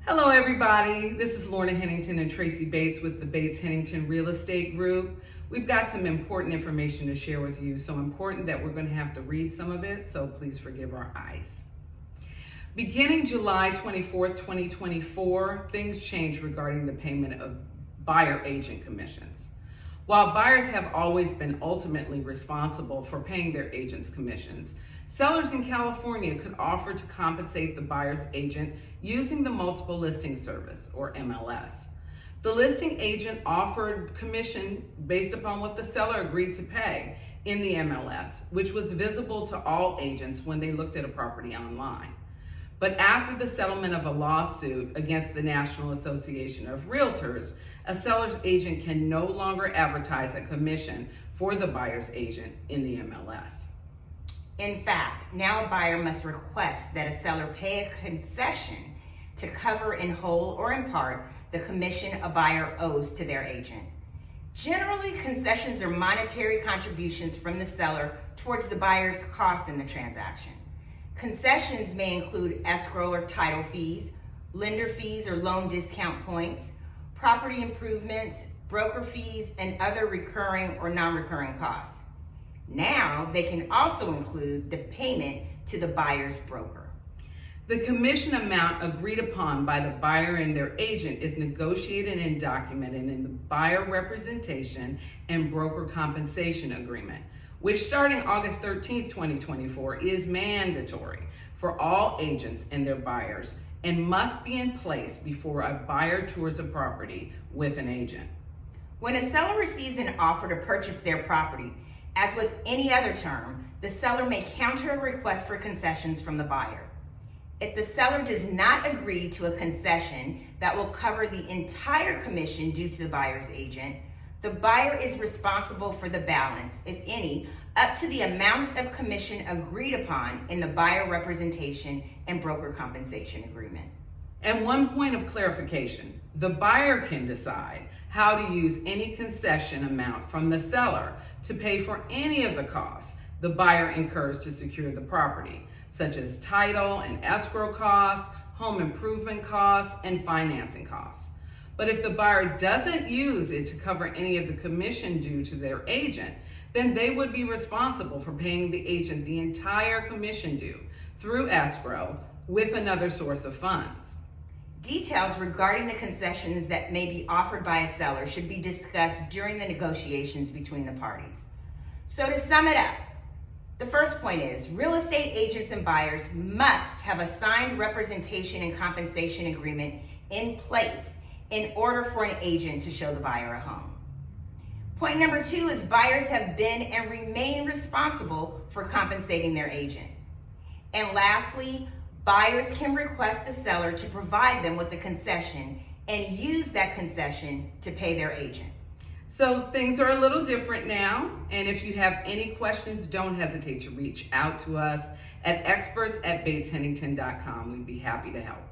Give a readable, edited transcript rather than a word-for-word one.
Hello everybody, this is Lorna Hennington and Tracy Bates with the Bates Hennington Real Estate Group. We've got some important information to share with you, so important that we're going to have to read some of it, so please forgive our eyes. Beginning July 24th, 2024, things changed regarding the payment of buyer agent commissions. While buyers have always been ultimately responsible for paying their agents' commissions, sellers in California could offer to compensate the buyer's agent using the Multiple Listing Service, or MLS. The listing agent offered commission based upon what the seller agreed to pay in the MLS, which was visible to all agents when they looked at a property online. But after the settlement of a lawsuit against the National Association of REALTORS, a seller's agent can no longer advertise a commission for the buyer's agent in the MLS. In fact, now a buyer must request that a seller pay a concession to cover in whole or in part the commission a buyer owes to their agent. Generally, concessions are monetary contributions from the seller towards the buyer's costs in the transaction. Concessions may include escrow or title fees, lender fees or loan discount points, property improvements, broker fees, and other recurring or non-recurring costs. Now, they can also include the payment to the buyer's broker. The commission amount agreed upon by the buyer and their agent is negotiated and documented in the buyer representation and broker compensation agreement, which starting August 13, 2024, is mandatory for all agents and their buyers and must be in place before a buyer tours a property with an agent. When a seller receives an offer to purchase their property, as with any other term, the seller may counter a request for concessions from the buyer. If the seller does not agree to a concession that will cover the entire commission due to the buyer's agent, the buyer is responsible for the balance, if any, up to the amount of commission agreed upon in the buyer representation and broker compensation agreement. And one point of clarification, the buyer can decide how to use any concession amount from the seller to pay for any of the costs the buyer incurs to secure the property, such as title and escrow costs, home improvement costs, and financing costs. But if the buyer doesn't use it to cover any of the commission due to their agent, then they would be responsible for paying the agent the entire commission due through escrow with another source of funds. Details regarding the concessions that may be offered by a seller should be discussed during the negotiations between the parties. So to sum it up, the first point is real estate agents and buyers must have a signed representation and compensation agreement in place in order for an agent to show the buyer a home. Point number 2 is buyers have been and remain responsible for compensating their agent. And lastly, buyers can request a seller to provide them with a concession and use that concession to pay their agent. So things are a little different now, and if you have any questions, don't hesitate to reach out to us at experts@bateshennington.com. We'd be happy to help.